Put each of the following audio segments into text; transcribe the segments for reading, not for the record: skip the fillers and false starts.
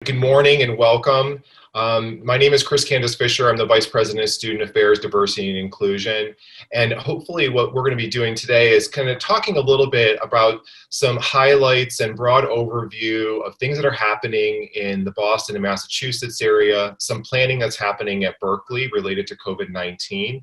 Good morning and welcome. My name is Kandus-Fisher. I'm the Vice President of Student Affairs, Diversity, and Inclusion. And hopefully what we're going to be doing today is kind of talking a little bit about some highlights and broad overview of things that are happening in the Boston and Massachusetts area, some planning that's happening at Berklee related to COVID-19.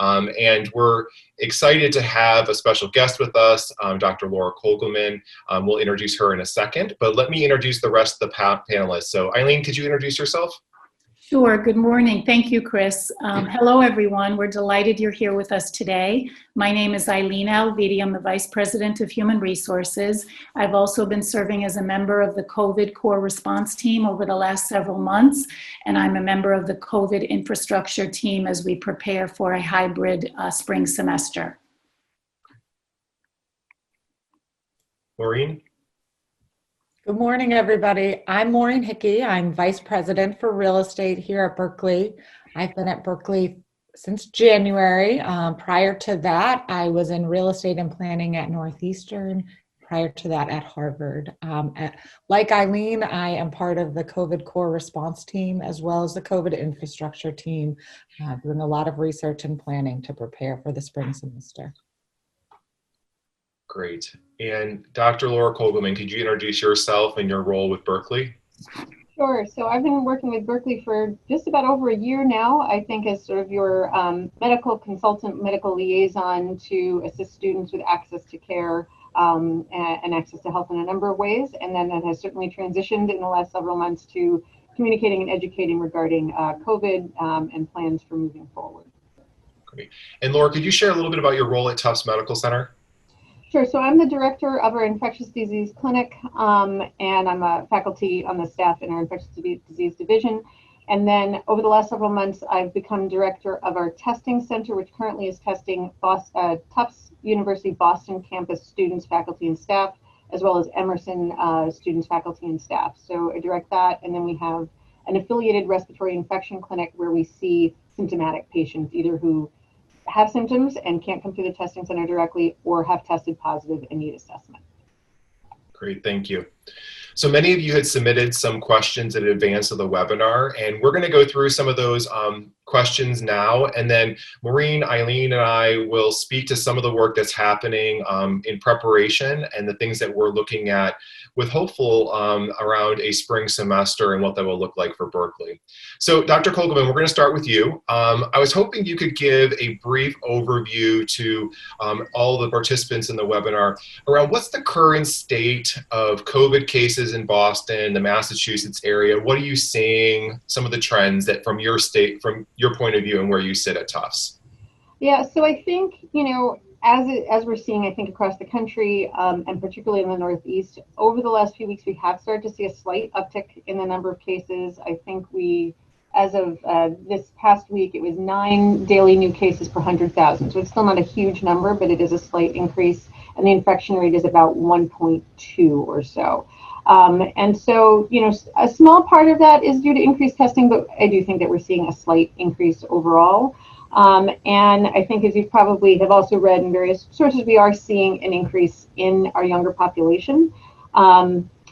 And we're excited to have a special guest with us, Dr. Laura Kogelman. We'll introduce her in a second, but let me introduce the rest of the panelists. So Eileen, could you introduce yourself? Sure. Good morning. Thank you, Chris. Hello, everyone. We're delighted you're here with us today. My name is Eileen Alviti. I'm the Vice President of Human Resources. I've also been serving as a member of the COVID Core Response Team over the last several months, and I'm a member of the COVID Infrastructure Team as we prepare for a hybrid spring semester. Maureen? Good morning, everybody. I'm Maureen Hickey. I'm Vice President for Real Estate here at Berklee. I've been at Berklee since January. Prior to that, I was in real estate and planning at Northeastern. Prior to that, at Harvard. Like Eileen, I am part of the COVID Core Response Team as well as the COVID Infrastructure Team, doing a lot of research and planning to prepare for the spring semester. Great. And Dr. Laura Kogelman, could you introduce yourself and your role with Berklee? Sure. So I've been working with Berklee for just about over a year now, I think, as sort of your medical consultant, medical liaison to assist students with access to care and access to health in a number of ways. And then that has certainly transitioned in the last several months to communicating and educating regarding COVID and plans for moving forward. Great. And Laura, could you share a little bit about your role at Tufts Medical Center? Sure. So I'm the director of our infectious disease clinic, and I'm a faculty on the staff in our infectious disease division. And then over the last several months, I've become director of our testing center, which currently is testing Tufts University Boston campus students, faculty, and staff, as well as Emerson students, faculty, and staff. So I direct that. And then we have an affiliated respiratory infection clinic where we see symptomatic patients, either who have symptoms and can't come through the testing center directly or have tested positive and need assessment. Great, thank you. So many of you had submitted some questions in advance of the webinar, and we're going to go through some of those questions now, and then Maureen, Eileen, and I will speak to some of the work that's happening in preparation and the things that we're looking at with hopeful around a spring semester and what that will look like for Berklee. So Dr. Kogelman, we're going to start with you. I was hoping you could give a brief overview to all the participants in the webinar around what's the current state of COVID cases in Boston, the Massachusetts area. What are you seeing, some of the trends that from your state, from your point of view and where you sit at Tufts? Yeah, so I think, you know, as we're seeing, I think, across the country, and particularly in the Northeast, over the last few weeks, we have started to see a slight uptick in the number of cases. I think as of this past week, it was 9 daily new cases per 100,000. So it's still not a huge number, but it is a slight increase. And the infection rate is about 1.2 or so. And so, you know, a small part of that is due to increased testing, but I do think that we're seeing a slight increase overall. And I think, as you probably have also read in various sources, we are seeing an increase in our younger population.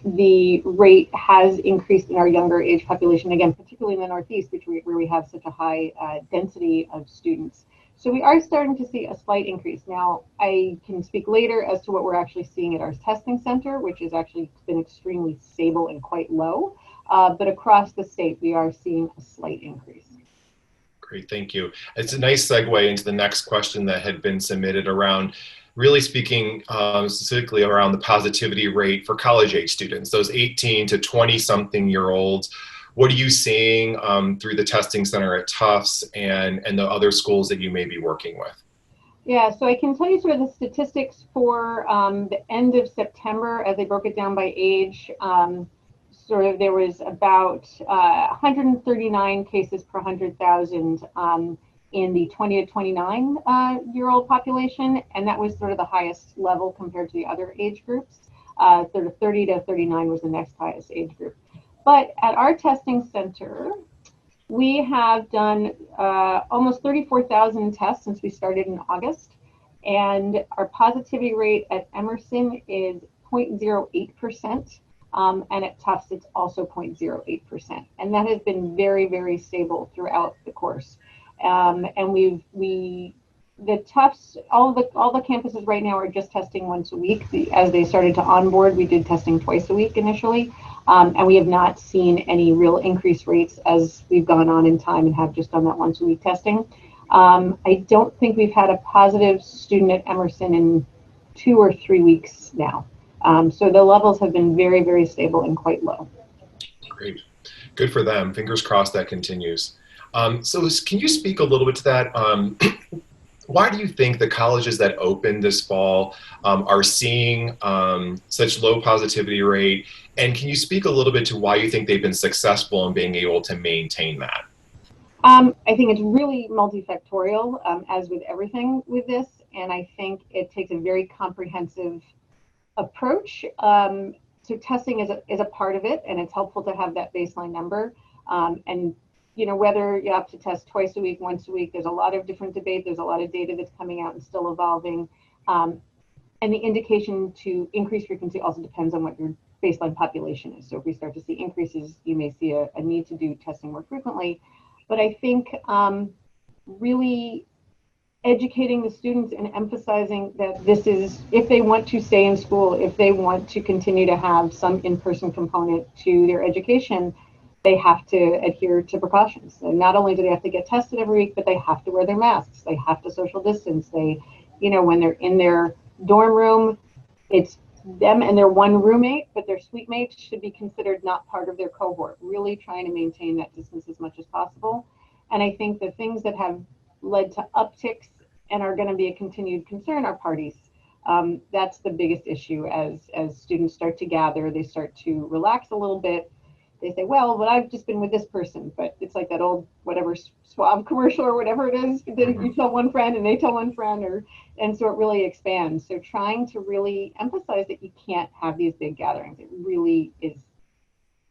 The rate has increased in our younger age population, again, particularly in the Northeast, where we have such a high density of students. So we are starting to see a slight increase. Now, I can speak later as to what we're actually seeing at our testing center, which has actually been extremely stable and quite low. But across the state, we are seeing a slight increase. Great, thank you. It's a nice segue into the next question that had been submitted around really speaking specifically around the positivity rate for college-age students, those 18 to 20-something-year-olds. What are you seeing through the testing center at Tufts and the other schools that you may be working with? Yeah, so I can tell you sort of the statistics for the end of September as they broke it down by age. There was about 139 cases per 100,000 in the 20 to 29 year old population, and that was sort of the highest level compared to the other age groups. Sort of 30 to 39 was the next highest age group. But at our testing center, we have done almost 34,000 tests since we started in August, and our positivity rate at Emerson is 0.08%. And at Tufts, it's also 0.08%. And that has been very, very stable throughout the course. And the Tufts, all the campuses right now are just testing once a week. As they started to onboard, we did testing twice a week initially. And we have not seen any real increased rates as we've gone on in time and have just done that once a week testing. I don't think we've had a positive student at Emerson in 2 or 3 weeks now. So the levels have been very, very stable and quite low. Great. Good for them. Fingers crossed that continues. So can you speak a little bit to that? Why do you think the colleges that opened this fall are seeing such low positivity rate? And can you speak a little bit to why you think they've been successful in being able to maintain that? I think it's really multifactorial, as with everything with this. And I think it takes a very comprehensive approach. So testing is a part of it, and it's helpful to have that baseline number. And whether you have to test twice a week, once a week, there's a lot of different debate. There's a lot of data that's coming out and still evolving. And the indication to increase frequency also depends on what your baseline population is. So if we start to see increases, you may see a need to do testing more frequently. But I think really educating the students and emphasizing that this is, if they want to stay in school, if they want to continue to have some in-person component to their education, they have to adhere to precautions. And not only do they have to get tested every week, but they have to wear their masks. They have to social distance. They, when they're in their dorm room, it's them and their one roommate, but their suite mates should be considered not part of their cohort, really trying to maintain that distance as much as possible. And I think the things that have led to upticks and are going to be a continued concern are parties. That's the biggest issue. As students start to gather, they start to relax a little bit. They say, well, but I've just been with this person, but it's like that old whatever Suave commercial or whatever it is. Then you tell one friend and they tell one friend, and so it really expands. So trying to really emphasize that you can't have these big gatherings. It really is.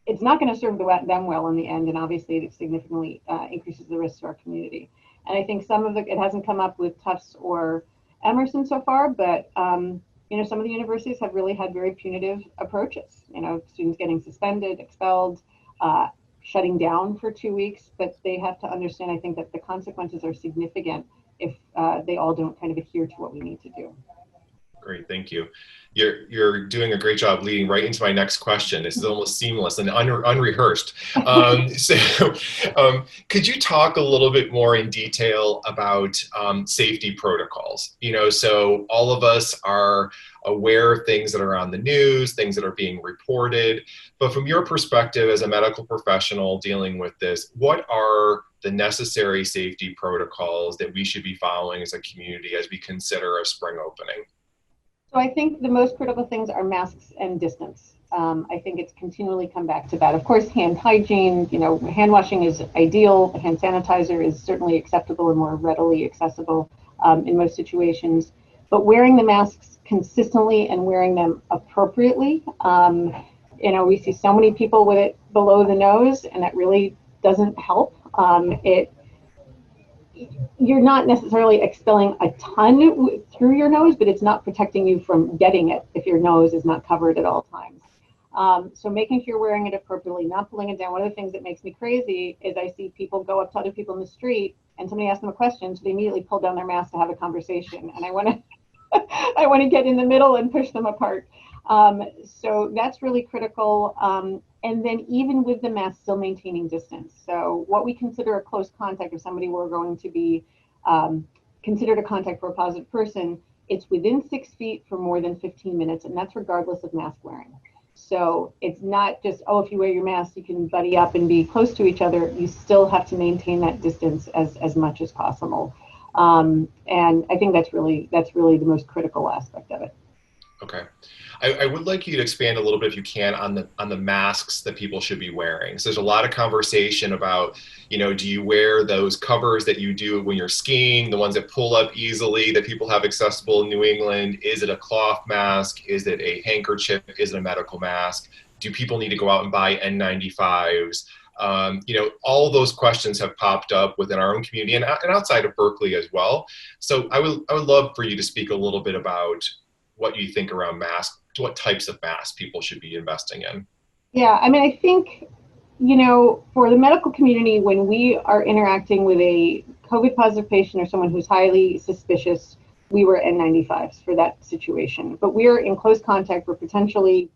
It's not going to serve them well in the end, and obviously it significantly increases the risk to our community. And I think it hasn't come up with Tufts or Emerson so far, but some of the universities have really had very punitive approaches. Students getting suspended, expelled, shutting down for 2 weeks. But they have to understand, I think, that the consequences are significant if they all don't kind of adhere to what we need to do. Great, thank you. You're doing a great job leading right into my next question. This is almost seamless and unrehearsed. Could you talk a little bit more in detail about safety protocols? So all of us are aware of things that are on the news, things that are being reported. But from your perspective as a medical professional dealing with this, what are the necessary safety protocols that we should be following as a community as we consider a spring opening? So I think the most critical things are masks and distance. I think it's continually come back to that. Of course, hand hygiene, hand washing is ideal. Hand sanitizer is certainly acceptable and more readily accessible in most situations. But wearing the masks consistently and wearing them appropriately, we see so many people with it below the nose, and that really doesn't help. You're not necessarily expelling a ton through your nose, but it's not protecting you from getting it if your nose is not covered at all times. So making sure you're wearing it appropriately, not pulling it down. One of the things that makes me crazy is I see people go up to other people in the street and somebody asks them a question, so they immediately pull down their mask to have a conversation. And I want to get in the middle and push them apart. So that's really critical. And then even with the mask, still maintaining distance. So what we consider a close contact of somebody we're going to be considered a contact for a positive person, it's within 6 feet for more than 15 minutes, and that's regardless of mask wearing. So it's not just, if you wear your mask, you can buddy up and be close to each other. You still have to maintain that distance as much as possible. And I think that's really the most critical aspect of it. Okay. I would like you to expand a little bit, if you can, on the masks that people should be wearing. So there's a lot of conversation about, do you wear those covers that you do when you're skiing, the ones that pull up easily that people have accessible in New England? Is it a cloth mask? Is it a handkerchief? Is it a medical mask? Do people need to go out and buy N95s? All of those questions have popped up within our own community and outside of Berklee as well. So I would love for you to speak a little bit about what you think around masks, what types of masks people should be investing in. Yeah, I mean, I think, for the medical community, when we are interacting with a COVID positive patient or someone who's highly suspicious, we wear N95s for that situation. But we're in close contact. We're potentially,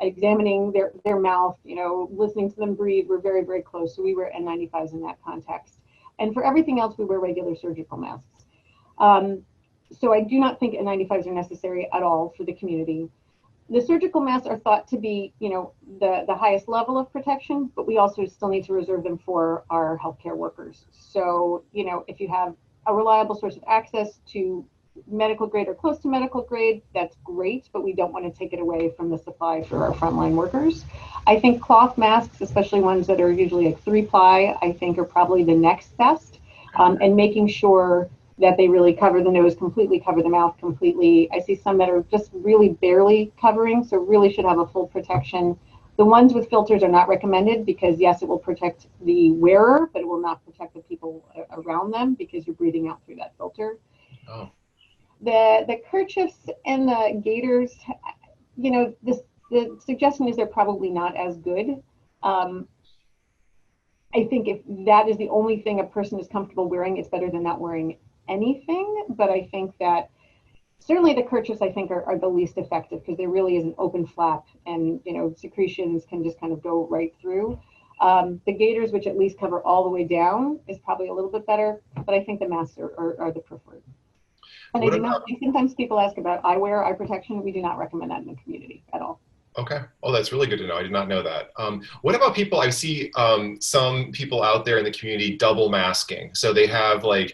examining their mouth, listening to them breathe. We're very, very close. So we wear N95s in that context. And for everything else, we wear regular surgical masks. So I do not think N95s are necessary at all for the community. The surgical masks are thought to be, the highest level of protection, but we also still need to reserve them for our healthcare workers. So, if you have a reliable source of access to medical grade or close to medical grade, that's great, but we don't want to take it away from the supply for our frontline workers. I think cloth masks, especially ones that are usually like 3-ply, I think are probably the next best, and making sure that they really cover the nose completely, cover the mouth completely. I see some that are just really barely covering, so really should have a full protection. The ones with filters are not recommended because yes, it will protect the wearer, but it will not protect the people around them because you're breathing out through that filter. Oh. The kerchiefs and the gaiters, the suggestion is they're probably not as good. I think if that is the only thing a person is comfortable wearing, it's better than not wearing anything. But I think that certainly the kerchiefs, I think, are the least effective because there really is an open flap and, secretions can just kind of go right through. The gaiters, which at least cover all the way down, is probably a little bit better, but I think the masks are the preferred. And I do not think sometimes people ask about eyewear, eye protection. We do not recommend that in the community at all. Okay. Oh, that's really good to know. I did not know that. What about people? I see some people out there in the community double masking. So they have a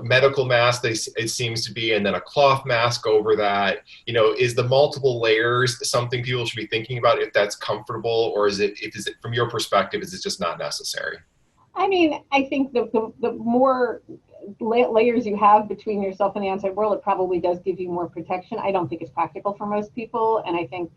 medical mask, it seems to be, and then a cloth mask over that. Is the multiple layers something people should be thinking about if that's comfortable, or is it from your perspective, is it just not necessary? I mean, I think the more layers you have between yourself and the outside world, it probably does give you more protection. I don't think it's practical for most people. And I think,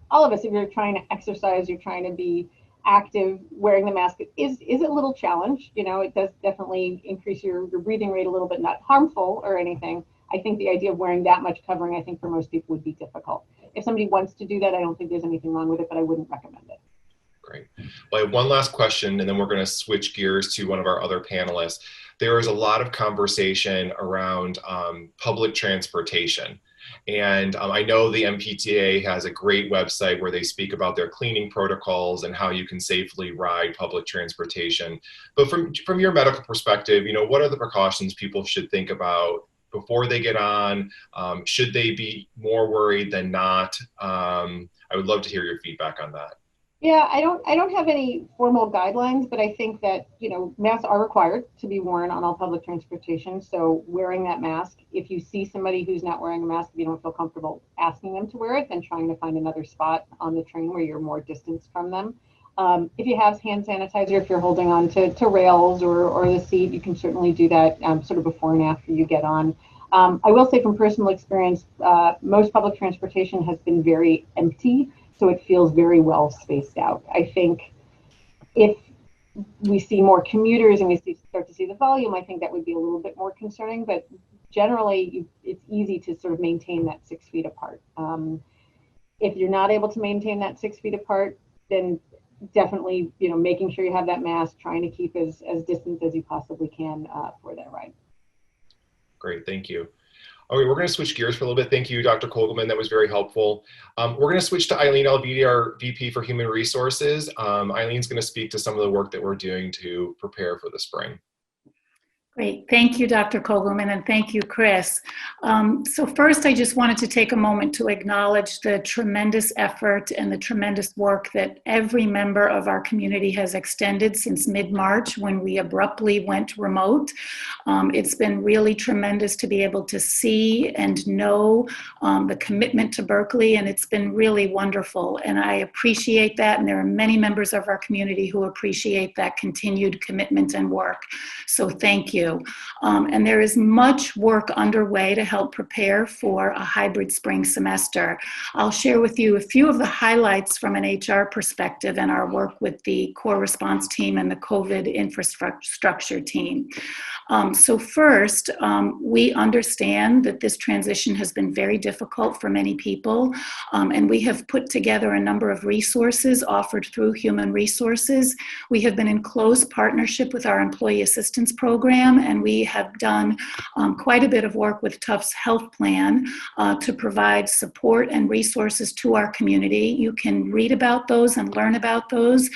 all of us, if you're trying to exercise, you're trying to be active, wearing the mask is a little challenge. It does definitely increase your breathing rate a little bit, not harmful or anything. I think the idea of wearing that much covering, I think for most people would be difficult. If somebody wants to do that, I don't think there's anything wrong with it, but I wouldn't recommend it. Great. Well, I have one last question, and then we're going to switch gears to one of our other panelists. There is a lot of conversation around public transportation. And I know the MPTA has a great website where they speak about their cleaning protocols and how you can safely ride public transportation. But from your medical perspective, what are the precautions people should think about before they get on? Should they be more worried than not? I would love to hear your feedback on that. Yeah, I don't have any formal guidelines, but I think that, masks are required to be worn on all public transportation. So wearing that mask, if you see somebody who's not wearing a mask, if you don't feel comfortable asking them to wear it, then trying to find another spot on the train where you're more distanced from them. If you have hand sanitizer, if you're holding on to rails or the seat, you can certainly do that sort of before and after you get on. I will say from personal experience, most public transportation has been very empty. So it feels very well spaced out. I think if we see more commuters and we start to see the volume, I think that would be a little bit more concerning. But generally, it's easy to sort of maintain that 6 feet apart. If you're not able to maintain that 6 feet apart, then definitely, making sure you have that mask, trying to keep as distant as you possibly can for that ride. Great, thank you. Okay, we're going to switch gears for a little bit. Thank you, Dr. Kogelman. That was very helpful. We're going to switch to Eileen Alviti, our VP for Human Resources. Eileen's going to speak to some of the work that we're doing to prepare for the spring. Great. Thank you, Dr. Kogelman, and thank you, Chris. So first, I just wanted to take a moment to acknowledge the tremendous effort and the tremendous work that every member of our community has extended since mid-March when we abruptly went remote. It's been really tremendous to be able to see and know the commitment to Berklee, and it's been really wonderful. And I appreciate that, and there are many members of our community who appreciate that continued commitment and work. So thank you. do. And there is much work underway to help prepare for a hybrid spring semester. I'll share with you a few of the highlights from an HR perspective and our work with the core response team and the COVID infrastructure team. So first, we understand that this transition has been very difficult for many people, and we have put together a number of resources offered through Human Resources. We have been in close partnership with our Employee Assistance Program, and we have done quite a bit of work with Tufts Health Plan to provide support and resources to our community. You can read about those and learn about those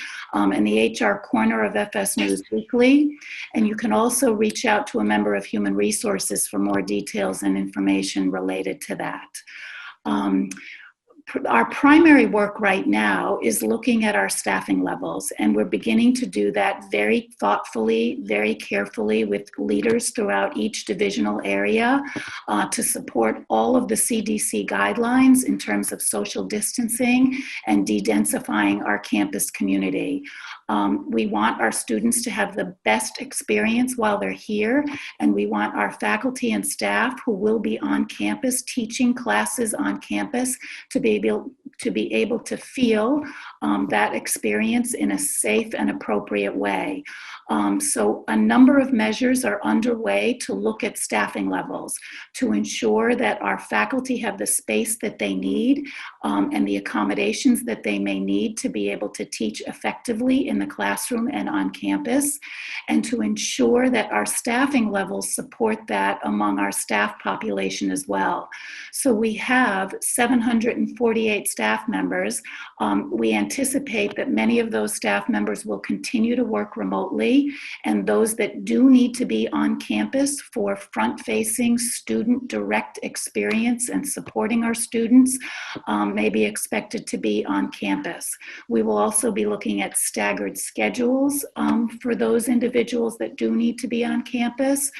in the HR corner of FS News Weekly, and you can also reach out to a member of Human Resources for more details and information related to that. Our primary work right now is looking at our staffing levels, and we're beginning to do that very thoughtfully, very carefully with leaders throughout each divisional area to support all of the CDC guidelines in terms of social distancing and de-densifying our campus community. We want our students to have the best experience while they're here, and we want our faculty and staff who will be on campus teaching classes on campus to be able to feel that experience in a safe and appropriate way. So a number of measures are underway to look at staffing levels, to ensure that our faculty have the space that they need and the accommodations that they may need to be able to teach effectively in the classroom and on campus, and to ensure that our staffing levels support that among our staff population as well. So we have 748 staff members. We anticipate that many of those staff members will continue to work remotely, and those that do need to be on campus for front-facing student direct experience and supporting our students may be expected to be on campus. We will also be looking at staggered schedules for those individuals that do need to be on campus,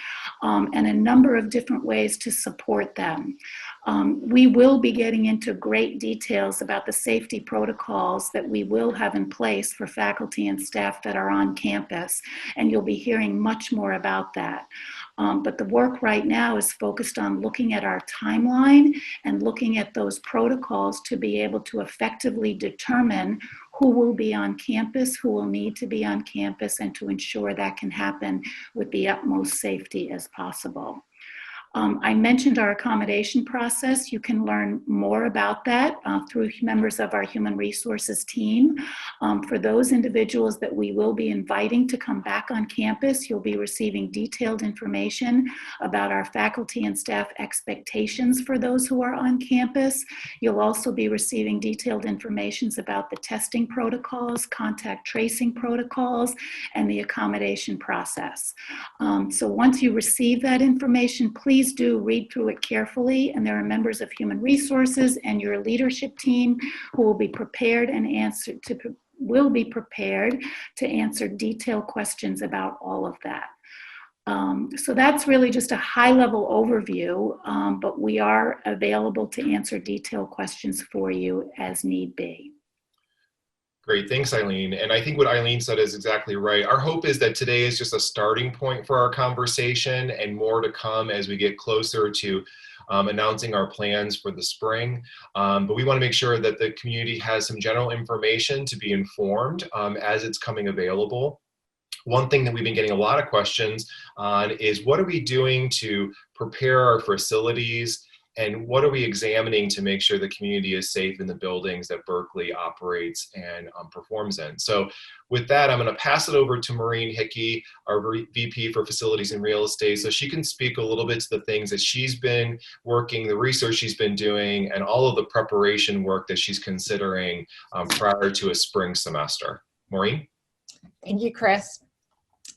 and a number of different ways to support them. We will be getting into great details about the safety protocols that we will have in place for faculty and staff that are on campus, and you'll be hearing much more about that. But the work right now is focused on looking at our timeline and looking at those protocols to be able to effectively determine who will be on campus, who will need to be on campus, and to ensure that can happen with the utmost safety as possible. I mentioned our accommodation process. You can learn more about that through members of our Human Resources team. For those individuals that we will be inviting to come back on campus, you'll be receiving detailed information about our faculty and staff expectations for those who are on campus. You'll also be receiving detailed information about the testing protocols, contact tracing protocols, and the accommodation process. So once you receive that information, please do read through it carefully, and there are members of Human Resources and your leadership team who will be prepared and prepared to answer detailed questions about all of that. So that's really just a high-level overview, but we are available to answer detailed questions for you as need be. Great, thanks, Eileen. And I think what Eileen said is exactly right. Our hope is that today is just a starting point for our conversation, and more to come as we get closer to announcing our plans for the spring. But we want to make sure that the community has some general information to be informed as it's coming available. One thing that we've been getting a lot of questions on is, what are we doing to prepare our facilities, and what are we examining to make sure the community is safe in the buildings that Berklee operates and performs in? So with that, I'm going to pass it over to Maureen Hickey, our VP for Facilities and Real Estate, so she can speak a little bit to the things that she's been working, the research she's been doing, and all of the preparation work that she's considering prior to a spring semester. Maureen? Thank you, Chris.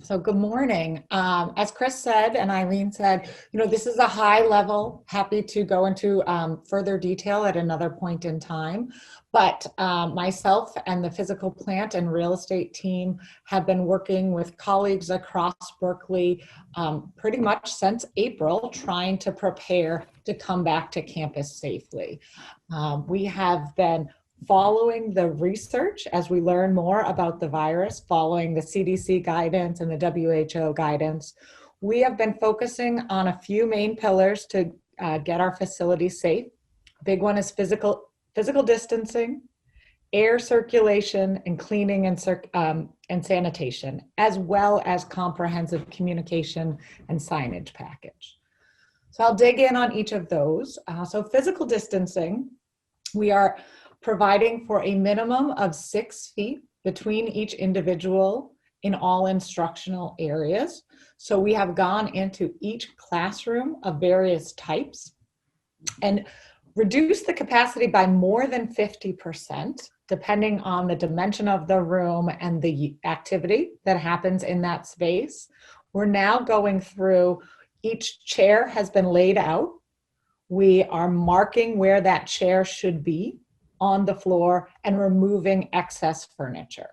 So good morning. As Chris said and Eileen said, this is a high level, happy to go into further detail at another point in time. But myself and the physical plant and real estate team have been working with colleagues across Berklee pretty much since April, trying to prepare to come back to campus safely. We have been following the research as we learn more about the virus, following the CDC guidance and the WHO guidance. we have been focusing on a few main pillars to get our facilities safe. Big one is physical distancing, air circulation, and cleaning and sanitation, as well as comprehensive communication and signage package. So I'll dig in on each of those. So physical distancing, we are providing for a minimum of 6 feet between each individual in all instructional areas. So we have gone into each classroom of various types and reduced the capacity by more than 50%, depending on the dimension of the room and the activity that happens in that space. We're now going through, each chair has been laid out. We are marking where that chair should be on the floor and removing excess furniture.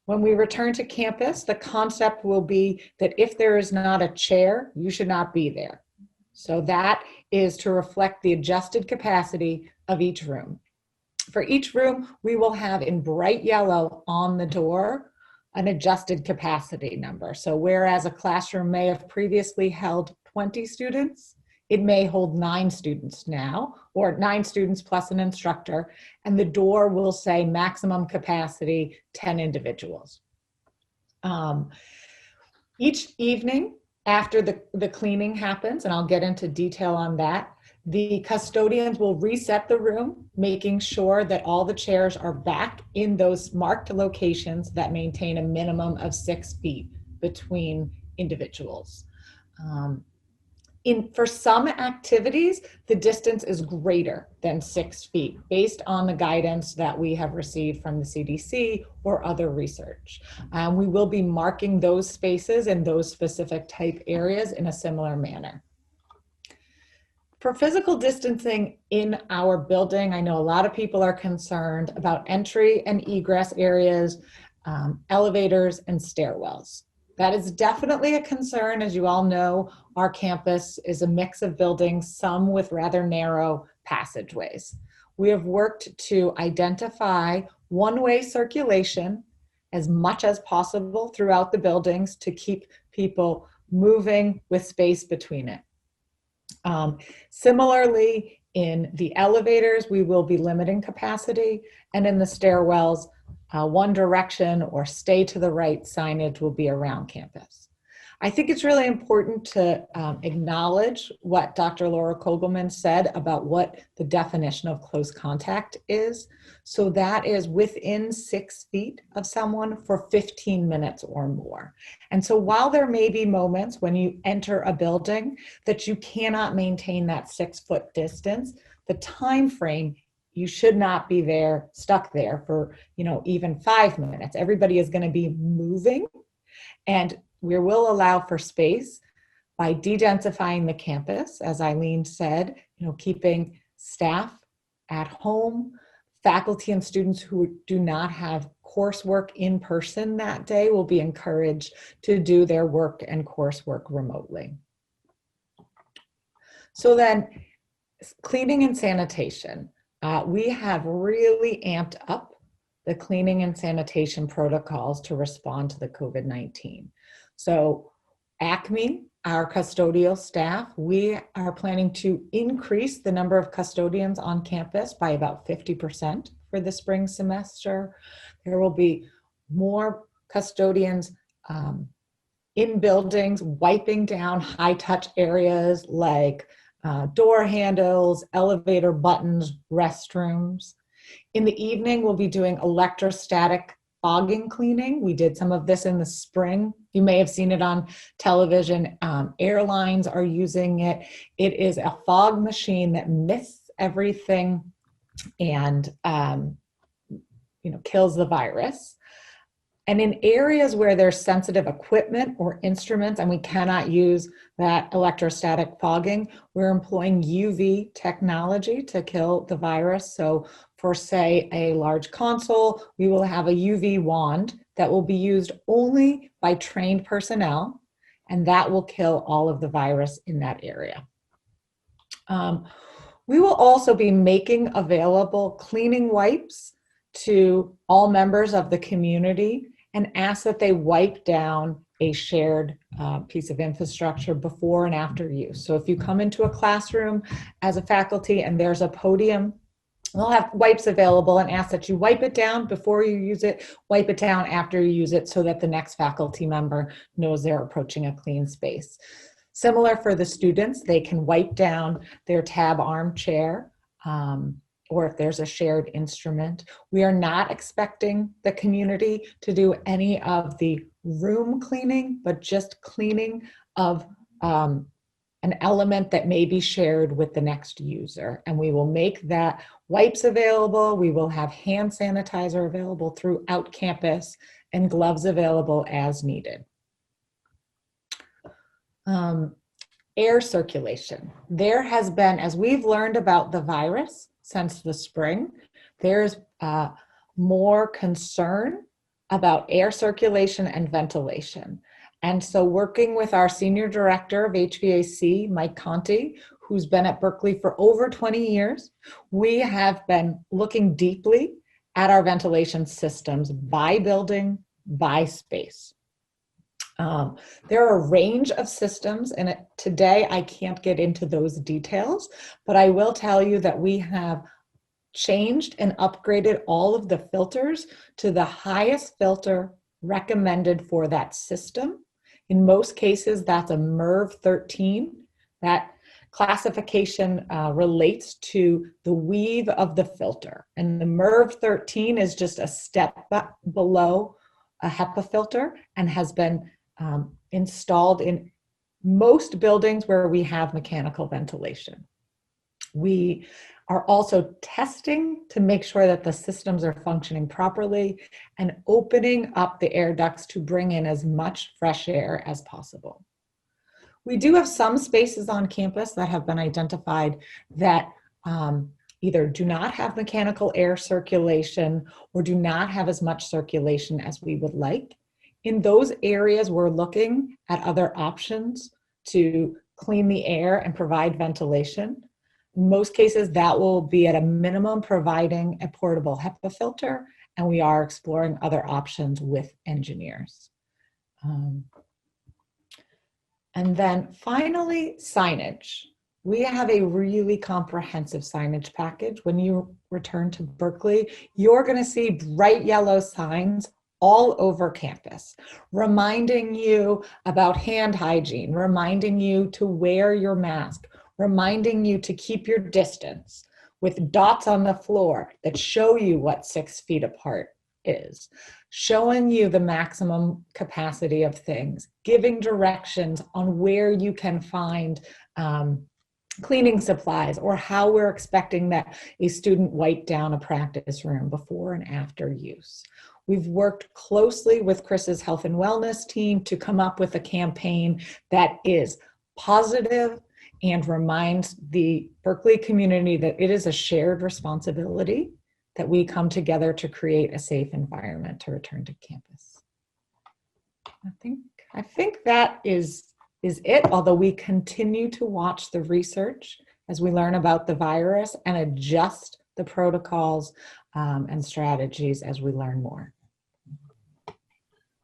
When we return to campus, the concept will be that if there is not a chair, you should not be there. So that is to reflect the adjusted capacity of each room. For each room, we will have in bright yellow on the door an adjusted capacity number. So whereas a classroom may have previously held 20 students, it may hold 9 students now, or 9 students plus an instructor, and the door will say maximum capacity 10 individuals. Each evening after the cleaning happens, and I'll get into detail on that, the custodians will reset the room, making sure that all the chairs are back in those marked locations that maintain a minimum of 6 feet between individuals. For some activities, the distance is greater than 6 feet based on the guidance that we have received from the CDC or other research. We will be marking those spaces in those specific type areas in a similar manner. For physical distancing in our building, I know a lot of people are concerned about entry and egress areas, elevators, and stairwells. That is definitely a concern. As you all know, our campus is a mix of buildings, some with rather narrow passageways. We have worked to identify one-way circulation as much as possible throughout the buildings to keep people moving with space between it. Similarly, in the elevators, we will be limiting capacity, and in the stairwells, one direction or stay to the right signage will be around campus. I think it's really important to acknowledge what Dr. Laura Kogelman said about what the definition of close contact is. So that is within 6 feet of someone for 15 minutes or more. And so while there may be moments when you enter a building that you cannot maintain that 6-foot distance, the time frame, you should not be there, stuck there for, even 5 minutes. Everybody is going to be moving, and we will allow for space by de-densifying the campus, as Eileen said, keeping staff at home, faculty and students who do not have coursework in person that day will be encouraged to do their work and coursework remotely. So then, cleaning and sanitation. We have really amped up the cleaning and sanitation protocols to respond to the COVID-19. So ACME, our custodial staff, we are planning to increase the number of custodians on campus by about 50% for the spring semester. There will be more custodians in buildings wiping down high-touch areas like door handles, elevator buttons, restrooms. In the evening, we'll be doing electrostatic fogging cleaning. We did some of this in the spring. You may have seen it on television. Airlines are using it. It is a fog machine that mists everything and kills the virus. And in areas where there's sensitive equipment or instruments and we cannot use that electrostatic fogging, we're employing UV technology to kill the virus. So for, say, a large console, we will have a UV wand that will be used only by trained personnel, and that will kill all of the virus in that area. We will also be making available cleaning wipes to all members of the community and ask that they wipe down a shared piece of infrastructure before and after use. So if you come into a classroom as a faculty and there's a podium, we'll have wipes available and ask that you wipe it down before you use it, wipe it down after you use it so that the next faculty member knows they're approaching a clean space. Similar for the students, they can wipe down their tab armchair, or if there's a shared instrument. We are not expecting the community to do any of the room cleaning, but just cleaning of an element that may be shared with the next user. And we will make that wipes available. We will have hand sanitizer available throughout campus and gloves available as needed. Air circulation. There has been, as we've learned about the virus since the spring, there's more concern about air circulation and ventilation. And so working with our Senior Director of HVAC, Mike Conti, who's been at Berklee for over 20 years, we have been looking deeply at our ventilation systems by building, by space. There are a range of systems, and today I can't get into those details, but I will tell you that we have changed and upgraded all of the filters to the highest filter recommended for that system. In most cases, that's a MERV 13. That classification relates to the weave of the filter. And the MERV 13 is just a step below a HEPA filter and has been installed in most buildings where we have mechanical ventilation. We are also testing to make sure that the systems are functioning properly and opening up the air ducts to bring in as much fresh air as possible. We do have some spaces on campus that have been identified that either do not have mechanical air circulation or do not have as much circulation as we would like. In those areas, we're looking at other options to clean the air and provide ventilation. In most cases, that will be at a minimum providing a portable HEPA filter, and we are exploring other options with engineers. And then finally, signage. We have a really comprehensive signage package. When you return to Berklee, you're going to see bright yellow signs all over campus, reminding you about hand hygiene, reminding you to wear your mask, reminding you to keep your distance, with dots on the floor that show you what 6 feet apart is, showing you the maximum capacity of things, giving directions on where you can find cleaning supplies or how we're expecting that a student wipe down a practice room before and after use. We've worked closely with Chris's health and wellness team to come up with a campaign that is positive and reminds the Berklee community that it is a shared responsibility that we come together to create a safe environment to return to campus. I think that is it, although we continue to watch the research as we learn about the virus and adjust the protocols and strategies as we learn more.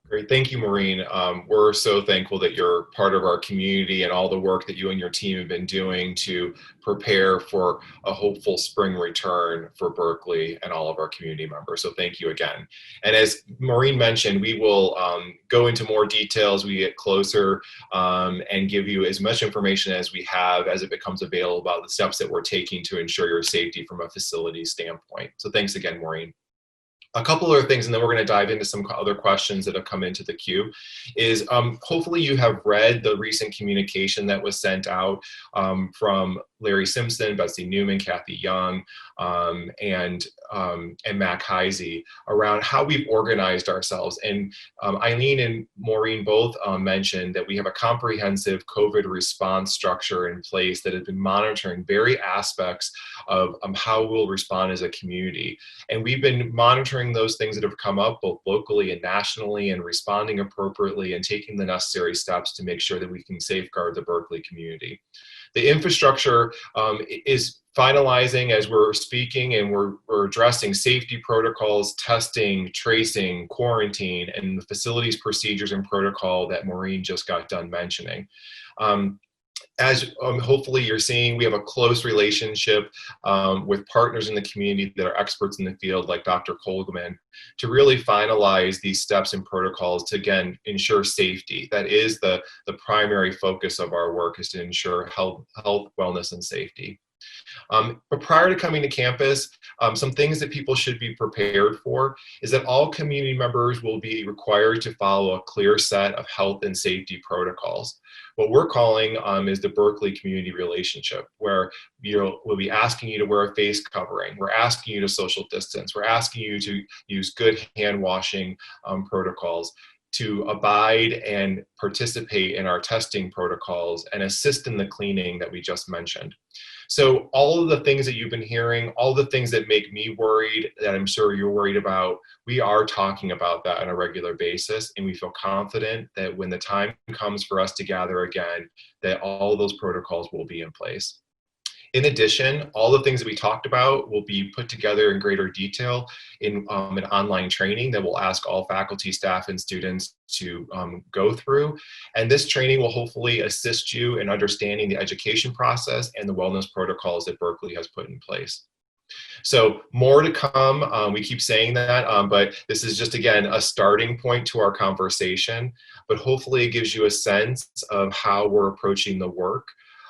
Great, thank you, Maureen. We're so thankful that you're part of our community and all the work that you and your team have been doing to prepare for a hopeful spring return for Berklee and all of our community members. So thank you again. And as Maureen mentioned, we will go into more details as we get closer and give you as much information as we have as it becomes available about the steps that we're taking to ensure your safety from a facility standpoint. So thanks again, Maureen. A couple other things, and then we're going to dive into some other questions that have come into the queue, is hopefully you have read the recent communication that was sent out from Larry Simpson, Betsy Newman, Kathy Young, and Mac Heisey around how we've organized ourselves. And Eileen and Maureen both mentioned that we have a comprehensive COVID response structure in place that has been monitoring various aspects of how we'll respond as a community. And we've been monitoring those things that have come up both locally and nationally and responding appropriately and taking the necessary steps to make sure that we can safeguard the Berklee community. The infrastructure is finalizing as we're speaking, and we're addressing safety protocols, testing, tracing, quarantine, and the facilities procedures and protocol that Maureen just got done mentioning. As hopefully you're seeing, we have a close relationship with partners in the community that are experts in the field, like Dr. Kogelman, to really finalize these steps and protocols to, again, ensure safety. That is the primary focus of our work, is to ensure health, wellness, and safety. But prior to coming to campus, some things that people should be prepared for is that all community members will be required to follow a clear set of health and safety protocols. What we're calling is the Berklee community relationship, where we'll be asking you to wear a face covering. We're asking you to social distance. We're asking you to use good hand washing protocols, to abide and participate in our testing protocols and assist in the cleaning that we just mentioned. So all of the things that you've been hearing, all the things that make me worried, that I'm sure you're worried about, we are talking about that on a regular basis, and we feel confident that when the time comes for us to gather again, that all of those protocols will be in place. In addition, all the things that we talked about will be put together in greater detail in an online training that we'll ask all faculty, staff, and students to go through. And this training will hopefully assist you in understanding the education process and the wellness protocols that Berklee has put in place. So more to come. We keep saying that, but this is just, again, a starting point to our conversation. But hopefully it gives you a sense of how we're approaching the work.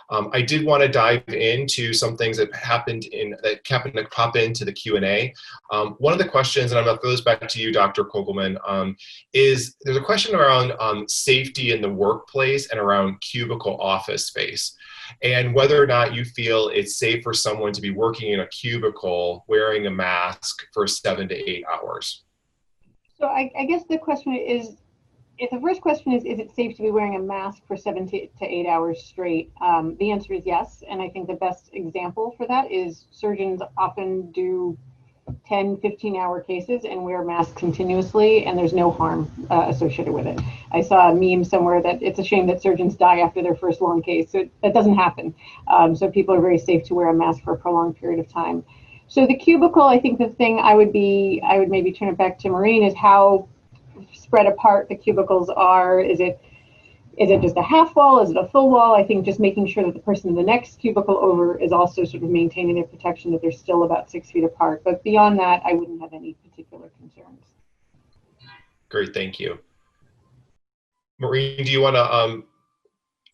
I did want to dive into some things that happened to pop into the Q&A. One of the questions, and I'm going to throw this back to you, Dr. Kogelman, is there's a question around safety in the workplace and around cubicle office space, and whether or not you feel it's safe for someone to be working in a cubicle wearing a mask for 7 to 8 hours. So I guess the question is, if the first question is it safe to be wearing a mask for 7 to 8 hours straight? The answer is yes. And I think the best example for that is surgeons often do 10, 15-hour cases and wear masks continuously, and there's no harm associated with it. I saw a meme somewhere that it's a shame that surgeons die after their first long case. So that doesn't happen. So people are very safe to wear a mask for a prolonged period of time. So the cubicle, I think the thing I would maybe turn it back to Maureen, is how spread apart the cubicles are. Is it just a half wall? Is it a full wall? I think just making sure that the person in the next cubicle over is also sort of maintaining their protection, that they're still about 6 feet apart. But beyond that, I wouldn't have any particular concerns. Great, thank you. Maureen, do you want to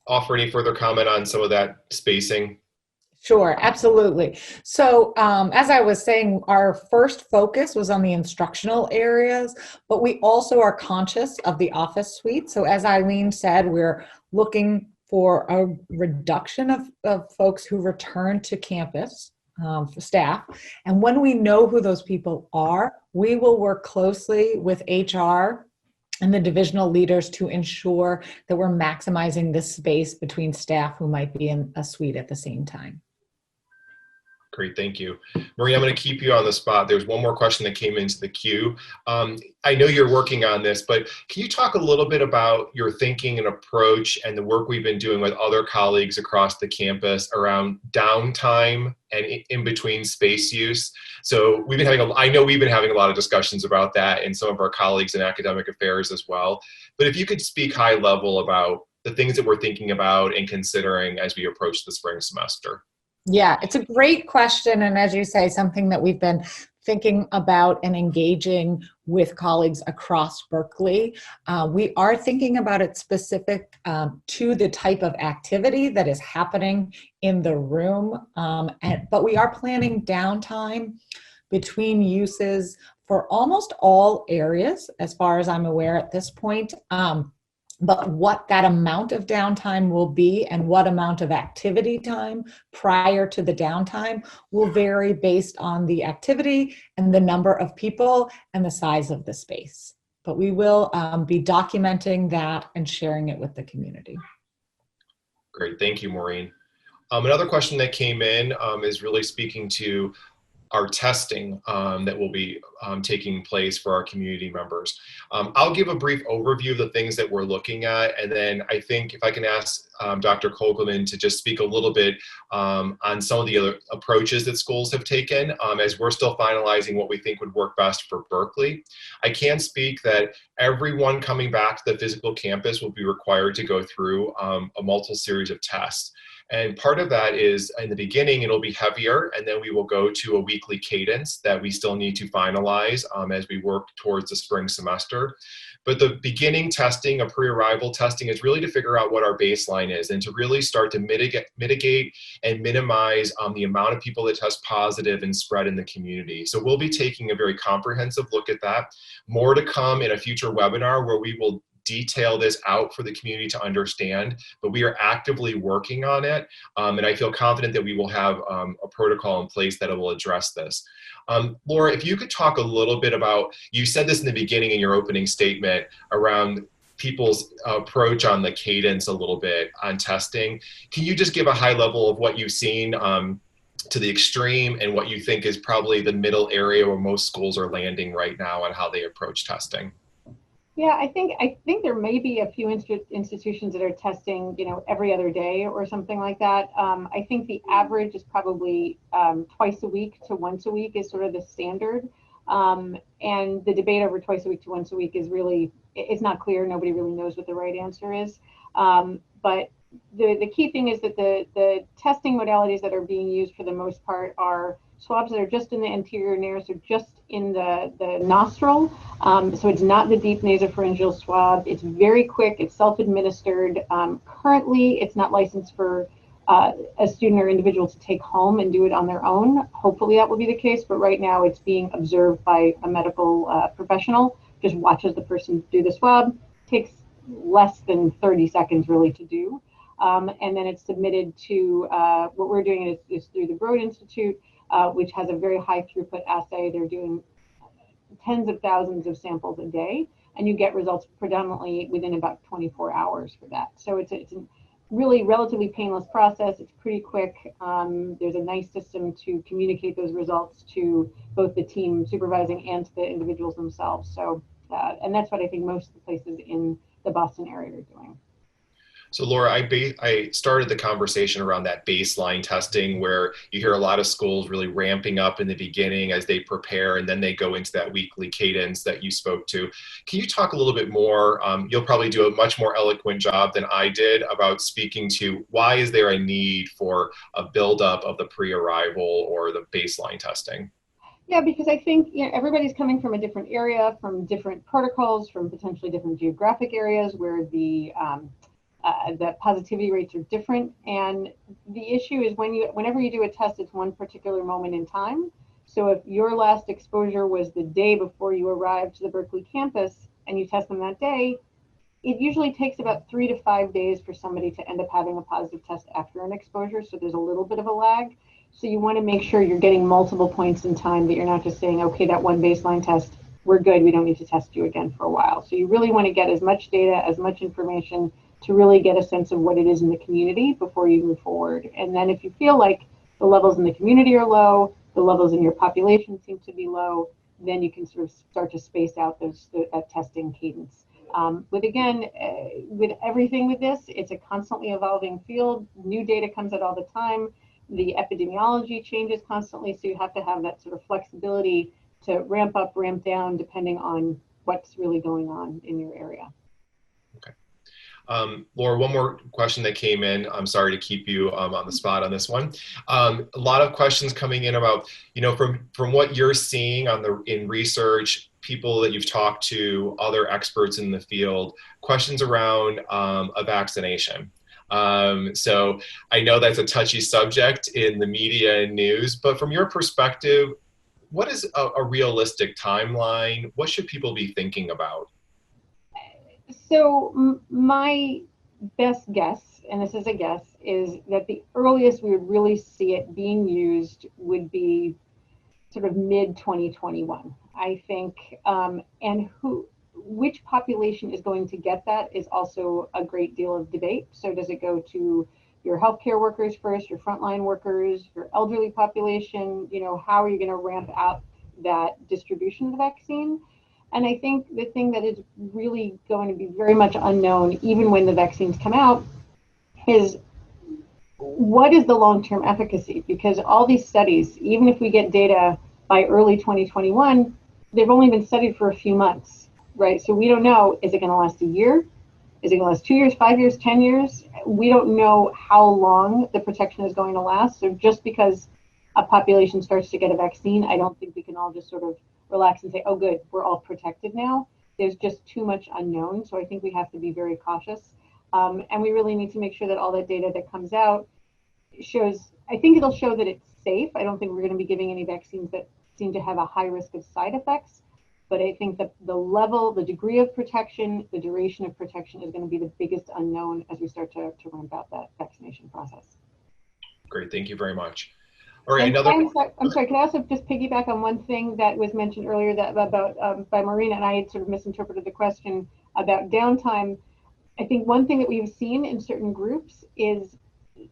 offer any further comment on some of that spacing? Sure, absolutely. So as I was saying, our first focus was on the instructional areas, but we also are conscious of the office suite. So as Eileen said, we're looking for a reduction of folks who return to campus, for staff. And when we know who those people are, we will work closely with HR and the divisional leaders to ensure that we're maximizing the space between staff who might be in a suite at the same time. Great, thank you. Maureen, I'm going to keep you on the spot. There's one more question that came into the queue. I know you're working on this, but can you talk a little bit about your thinking and approach and the work we've been doing with other colleagues across the campus around downtime and in between space use? So we've been I know we've been having a lot of discussions about that, and some of our colleagues in academic affairs as well. But if you could speak high level about the things that we're thinking about and considering as we approach the spring semester. Yeah, it's a great question. And as you say, something that we've been thinking about and engaging with colleagues across Berklee. We are thinking about it specific to the type of activity that is happening in the room. But we are planning downtime between uses for almost all areas, as far as I'm aware at this point. But what that amount of downtime will be and what amount of activity time prior to the downtime will vary based on the activity and the number of people and the size of the space. But we will be documenting that and sharing it with the community. Great, thank you, Maureen. Another question that came in is really speaking to our testing that will be taking place for our community members. I'll give a brief overview of the things that we're looking at, and then I think if I can ask Dr. Kogelman to just speak a little bit on some of the other approaches that schools have taken as we're still finalizing what we think would work best for Berklee. I can speak that everyone coming back to the physical campus will be required to go through a multiple series of tests. And part of that is in the beginning, it'll be heavier, and then we will go to a weekly cadence that we still need to finalize as we work towards the spring semester. But the beginning testing, a pre-arrival testing, is really to figure out what our baseline is and to really start to mitigate and minimize the amount of people that test positive and spread in the community. So we'll be taking a very comprehensive look at that. More to come in a future webinar where we will detail this out for the community to understand, but we are actively working on it. And I feel confident that we will have a protocol in place that will address this. Laura, if you could talk a little bit about, you said this in the beginning in your opening statement around people's approach on the cadence a little bit on testing. Can you just give a high level of what you've seen to the extreme and what you think is probably the middle area where most schools are landing right now on how they approach testing? Yeah, I think there may be a few institutions that are testing, every other day or something like that. I think the average is probably twice a week to once a week is sort of the standard. And the debate over twice a week to once a week is really, it's not clear. Nobody really knows what the right answer is. But the key thing is that the testing modalities that are being used for the most part are swabs that are just in the anterior nares, so just in the nostril. So it's not the deep nasopharyngeal swab. It's very quick. It's self-administered. Currently, it's not licensed for a student or individual to take home and do it on their own. Hopefully that will be the case, but right now it's being observed by a medical professional. Just watches the person do the swab. Takes less than 30 seconds really to do. And then it's submitted to, what we're doing is through the Broad Institute, which has a very high throughput assay. They're doing tens of thousands of samples a day, and you get results predominantly within about 24 hours for that. So it's a really relatively painless process. It's pretty quick. There's a nice system to communicate those results to both the team supervising and to the individuals themselves. So, and that's what I think most of the places in the Boston area are doing. So Laura, I started the conversation around that baseline testing where you hear a lot of schools really ramping up in the beginning as they prepare, and then they go into that weekly cadence that you spoke to. Can you talk a little bit more? You'll probably do a much more eloquent job than I did about speaking to why is there a need for a buildup of the pre-arrival or the baseline testing? Yeah, because I think everybody's coming from a different area, from different protocols, from potentially different geographic areas where the positivity rates are different, and the issue is whenever you do a test, it's one particular moment in time. So if your last exposure was the day before you arrived to the Berklee campus and you test them that day, it usually takes about 3 to 5 days for somebody to end up having a positive test after an exposure. So there's a little bit of a lag. So you want to make sure you're getting multiple points in time, that you're not just saying, okay, that one baseline test, we're good, we don't need to test you again for a while. So you really want to get as much data, as much information to really get a sense of what it is in the community before you move forward. And then if you feel like the levels in the community are low, the levels in your population seem to be low, then you can sort of start to space out that testing cadence. With everything with this, it's a constantly evolving field. New data comes out all the time. The epidemiology changes constantly, so you have to have that sort of flexibility to ramp up, ramp down, depending on what's really going on in your area. Laura, one more question that came in. I'm sorry to keep you on the spot on this one. A lot of questions coming in about, from what you're seeing in research, people that you've talked to, other experts in the field, questions around a vaccination. So I know that's a touchy subject in the media and news, but from your perspective, what is a realistic timeline? What should people be thinking about? So my best guess, and this is a guess, is that the earliest we would really see it being used would be sort of mid-2021, I think. And which population is going to get that is also a great deal of debate. So does it go to your healthcare workers first, your frontline workers, your elderly population, how are you going to ramp up that distribution of the vaccine? And I think the thing that is really going to be very much unknown, even when the vaccines come out, is what is the long-term efficacy? Because all these studies, even if we get data by early 2021, they've only been studied for a few months, right? So we don't know, is it going to last a year? Is it going to last 2 years, 5 years, 10 years? We don't know how long the protection is going to last. So just because a population starts to get a vaccine, I don't think we can all just sort of relax and say, oh, good, we're all protected now. There's just too much unknown. So I think we have to be very cautious. And we really need to make sure that all that data that comes out shows, I think it'll show that it's safe. I don't think we're going to be giving any vaccines that seem to have a high risk of side effects. But I think that the level, the degree of protection, the duration of protection is going to be the biggest unknown as we start to ramp out that vaccination process. Great, thank you very much. All right, I'm sorry, can I also just piggyback on one thing that was mentioned earlier that about by Maureen, and I had sort of misinterpreted the question about downtime. I think one thing that we've seen in certain groups is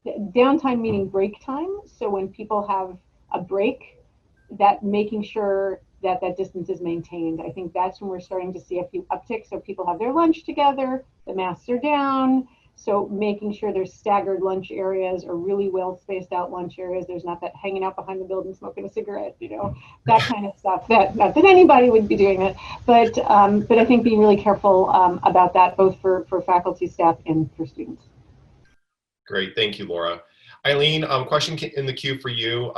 downtime meaning break time. So when people have a break, that making sure that that distance is maintained. I think that's when we're starting to see a few upticks. So people have their lunch together, the masks are down. So making sure there's staggered lunch areas or really well spaced out lunch areas. There's not that hanging out behind the building smoking a cigarette, that kind of stuff. Not that anybody would be doing that, but I think being really careful about that, both for faculty, staff, and for students. Great, thank you, Laura. Eileen, question in the queue for you.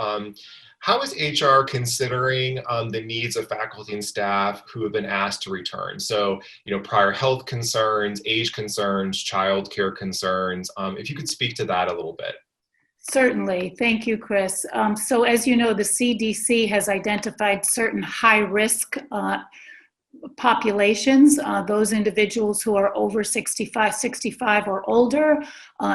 How is HR considering the needs of faculty and staff who have been asked to return? So, prior health concerns, age concerns, childcare concerns. If you could speak to that a little bit. Certainly. Thank you, Chris. So as you know, the CDC has identified certain high-risk populations, those individuals who are over 65 or older,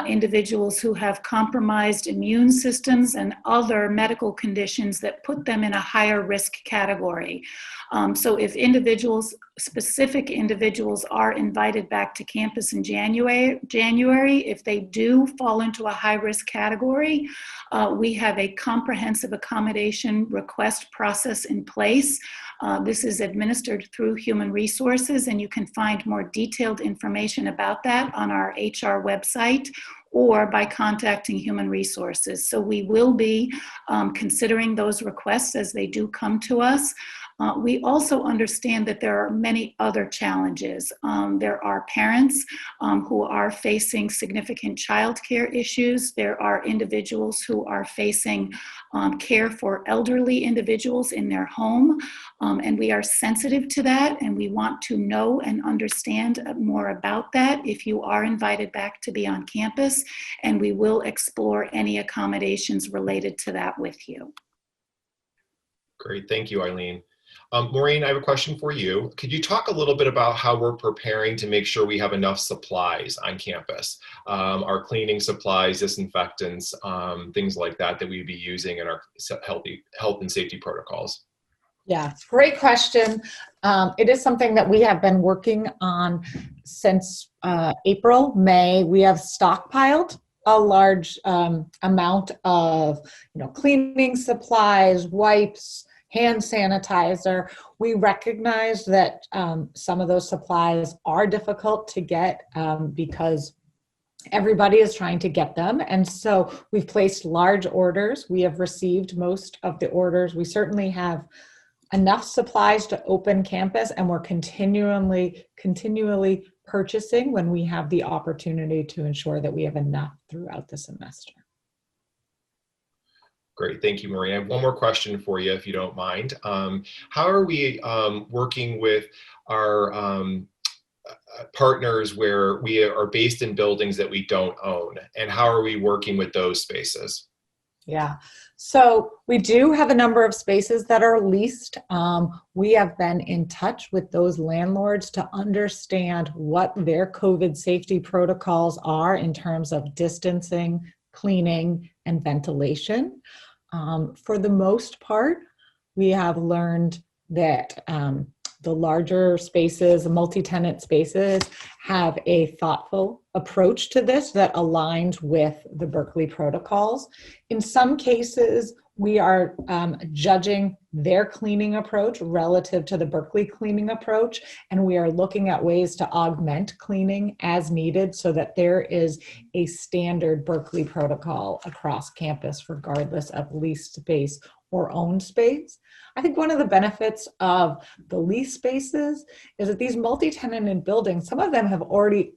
individuals who have compromised immune systems and other medical conditions that put them in a higher risk category. So if specific individuals are invited back to campus in January, if they do fall into a high risk category, we have a comprehensive accommodation request process in place. This is administered through Human Resources, and you can find more detailed information about that on our HR website or by contacting Human Resources. So we will be considering those requests as they do come to us. We also understand that there are many other challenges. There are parents who are facing significant childcare issues. There are individuals who are facing care for elderly individuals in their home. And we are sensitive to that, and we want to know and understand more about that if you are invited back to be on campus, and we will explore any accommodations related to that with you. Great, thank you, Eileen. Maureen, I have a question for you. Could you talk a little bit about how we're preparing to make sure we have enough supplies on campus? Our cleaning supplies, disinfectants, things like that we'd be using in our health and safety protocols. Yeah, great question. It is something that we have been working on since April, May. We have stockpiled a large amount of cleaning supplies, wipes, hand sanitizer. We recognize that some of those supplies are difficult to get because everybody is trying to get them. And so we've placed large orders. We have received most of the orders. We certainly have enough supplies to open campus, and we're continually purchasing when we have the opportunity to ensure that we have enough throughout the semester. Great, thank you, Maureen. I have one more question for you, if you don't mind. How are we working with our partners where we are based in buildings that we don't own, and how are we working with those spaces? Yeah, so we do have a number of spaces that are leased. We have been in touch with those landlords to understand what their COVID safety protocols are in terms of distancing, cleaning, and ventilation. For the most part, we have learned that the larger spaces, multi-tenant spaces, have a thoughtful approach to this that aligns with the Berklee protocols. In some cases, we are judging their cleaning approach relative to the Berklee cleaning approach, and we are looking at ways to augment cleaning as needed so that there is a standard Berklee protocol across campus, regardless of leased space or owned space. I think one of the benefits of the lease spaces is that these multi-tenanted buildings, some of them have already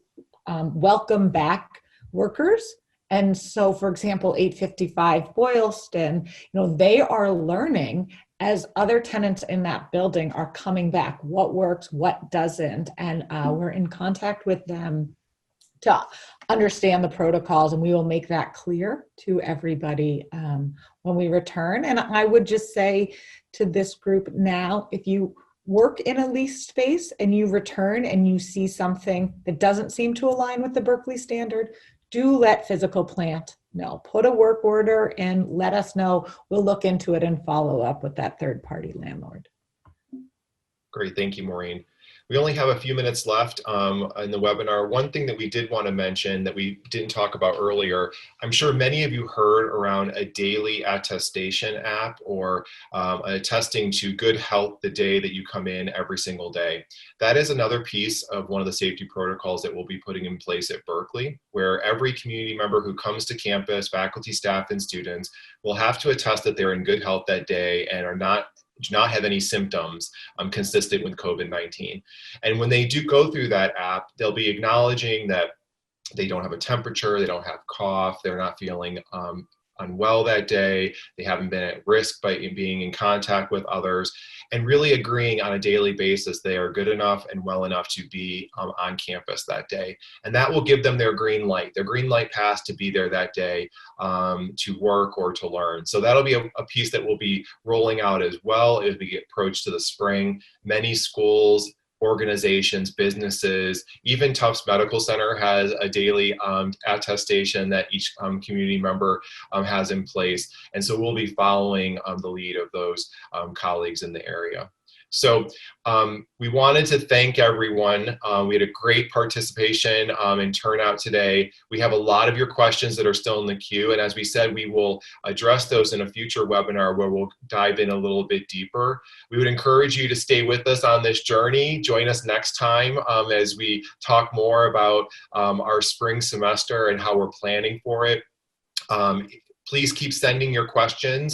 welcomed back workers. And so, for example, 855 Boylston, they are learning as other tenants in that building are coming back, what works, what doesn't. And we're in contact with them to understand the protocols, and we will make that clear to everybody when we return. And I would just say to this group now, if you work in a leased space and you return and you see something that doesn't seem to align with the Berklee standard, do let physical plant know. Put a work order and let us know. We'll look into it and follow up with that third-party landlord. Great, thank you, Maureen. We only have a few minutes left in the webinar. One thing that we did want to mention that we didn't talk about earlier, I'm sure many of you heard around a daily attestation app or attesting to good health the day that you come in every single day. That is another piece of one of the safety protocols that we'll be putting in place at Berklee, where every community member who comes to campus, faculty, staff, and students will have to attest that they're in good health that day and do not have any symptoms consistent with COVID-19. And when they do go through that app, they'll be acknowledging that they don't have a temperature, they don't have cough, they're not feeling unwell that day, they haven't been at risk by being in contact with others, and really agreeing on a daily basis they are good enough and well enough to be on campus that day. And that will give them their green light pass to be there that day to work or to learn. So that'll be a piece that we'll be rolling out as well as we get approached to the spring. Many schools, organizations, businesses, even Tufts Medical Center has a daily attestation that each community member has in place. And so we'll be following the lead of those colleagues in the area. So we wanted to thank everyone. We had a great participation and turnout today. We have a lot of your questions that are still in the queue. And as we said, we will address those in a future webinar where we'll dive in a little bit deeper. We would encourage you to stay with us on this journey. Join us next time as we talk more about our spring semester and how we're planning for it. Please keep sending your questions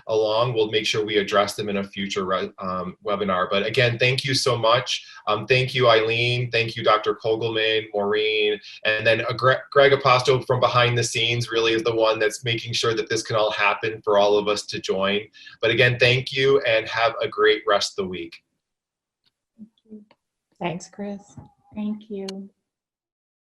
along. We'll make sure we address them in a future webinar. But again, thank you so much. Thank you, Eileen. Thank you, Dr. Kogelman, Maureen, and then Greg Aposto from behind the scenes really is the one that's making sure that this can all happen for all of us to join. But again, thank you and have a great rest of the week. Thanks, Chris. Thank you.